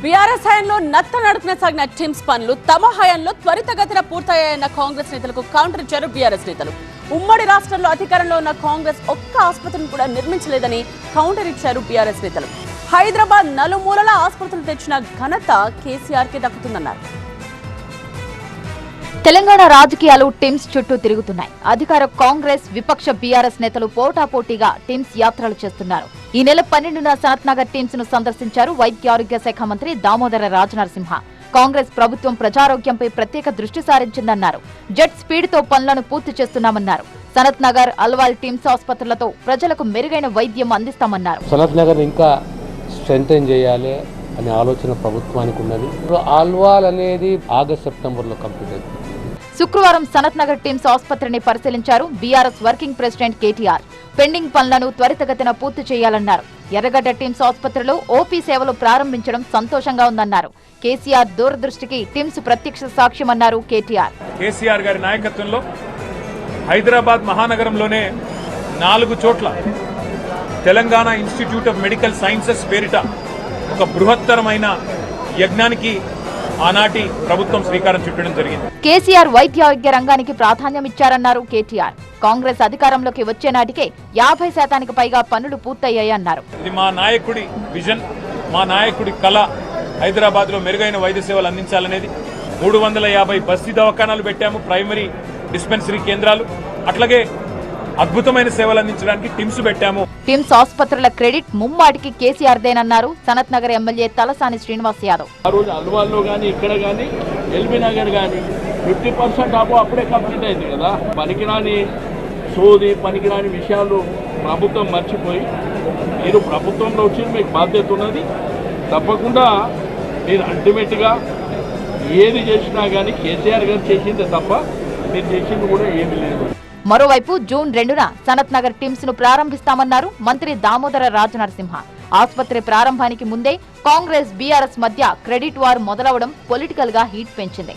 BRS హయాంలో నత్త నడుపున సాగిన టిమ్స్ పనులు తమ హయాంలో త్వరితగతిన పూర్తయ్యాయన్న కాంగ్రెస్ నేతలకు కౌంటర్ ఇచ్చారు బీఆర్ఎస్ నేతలు. ఉమ్మడి రాష్ట్రంలో అధికారంలో ఉన్న కాంగ్రెస్ ఒక్క ఆసుపత్రిని కూడా నిర్మించలేదని కౌంటర్ ఇచ్చారు బీఆర్ఎస్ నేతలు. హైదరాబాద్ నలుమూలల ఆసుపత్రులు తెచ్చిన ఘనత కేసీఆర్ కి దక్కుతుందన్నారు. తెలంగాణ రాజకీయాలు టిమ్స్ చుట్టూ తిరుగుతున్నాయి. అధికార కాంగ్రెస్, విపక్ష బీఆర్ఎస్ నేతలు పోటాపోటీగా టిమ్స్ యాత్రలు చేస్తున్నారు. ఈ నెల 12న సనత్ నగర్ టిమ్స్ ను సందర్శించారు వైద్య ఆరోగ్య శాఖ మంత్రి దామోదర రాజనరసింహ. కాంగ్రెస్ ప్రభుత్వం ప్రజారోగ్యంపై ప్రత్యేక దృష్టి సారించిందన్నారు. జెట్ స్పీడ్ తో పనులను పూర్తి చేస్తున్నామన్నారు. సనత్ నగర్, అల్వాల్ టిమ్స్ ఆసుపత్రులతో ప్రజలకు మెరుగైన వైద్యం అందిస్తామన్నారు. సనత్ నగర్ ఇంకా స్ట్రెంథెన్ చేయాలి అనే ఆలోచన ప్రభుత్వానికి ఉన్నది. అల్వాల్ అనేది ఆగస్ట్ సెప్టెంబర్లో కంప్లీట్ అవుతుంది. శుక్రవారం సనత్ నగర్ టిమ్స్ ఆసుపత్రిని పరిశీలించారు BRS working president KTR. Pending పనులను త్వరితగతిన పూర్తి చేయాలన్నారు. ఎర్రగడ్డ టిమ్స్ ఆసుపత్రిలో ఓపీ సేవలు ప్రారంభించడం సంతోషంగా ఉందన్నారు. కేసీఆర్ దూరదృష్టికి టిమ్స్ ప్రత్యక్ష సాక్ష్యమన్నారు కేటీఆర్. కేసీఆర్ గారి నాయకత్వంలో హైదరాబాద్ మహానగరంలోనే 4 చోట్ల Telangana institute of medical sciences పేరిట ఒక బృహత్తరమైన యజ్ఞానికి ఆనాటి ప్రభుత్వం శ్రీకారం చుట్టడం జరిగింది. కేసీఆర్ వైద్య ఆరోగ్య రంగానికి ప్రాధాన్యం ఇచ్చారన్నారు కేటీఆర్. కాంగ్రెస్ అధికారంలోకి వచ్చే నాటికే 50% పైగా పనులు పూర్తయ్యాయన్నారు. ఇది మా నాయకుడి విజన్, మా నాయకుడి కళ. హైదరాబాద్ లో మెరుగైన వైద్య సేవలు అందించాలనేది. 350 బస్తీ దవాఖానాలు పెట్టాము, ప్రైమరీ డిస్పెన్సరీ కేంద్రాలు. అట్లాగే అద్భుతమైన సేవలు అందించడానికి టిమ్స్ పెట్టాము. టిమ్స్ ఆసుపత్రుల క్రెడిట్ ముమ్మాటికి కేసీఆర్దేనన్నారు సనత్ నగర్ ఎమ్మెల్యే తలసాని శ్రీనివాస్ యాదవ్. ఆ రోజు అల్వాల్లో కానీ ఇక్కడ కానీ ఎల్బీ నగర్ కానీ 50% అప్పుడే కంప్లీట్ అయింది కదా. పనికిరాని సోది, పనికిరాని విషయాలు ప్రభుత్వం మర్చిపోయి మీరు ప్రభుత్వంలో వచ్చి మీకు బాధ్యత ఉన్నది. తప్పకుండా మీరు అల్టిమేట్గా ఏది చేసినా కానీ కేసీఆర్ గారు చేసిందే తప్ప మీరు చేసింది కూడా ఏమీ లేదు. మరోవైపు జూన్ 2న సనత్ నగర్ టిమ్స్ ను ప్రారంభిస్తామన్నారు మంత్రి దామోదర రాజనరసింహ. ఆసుపత్రి ప్రారంభానికి ముందే కాంగ్రెస్, బీఆర్ఎస్ మధ్య క్రెడిట్ వార్ మొదలవడం పొలిటికల్ గా హీట్ పెంచింది.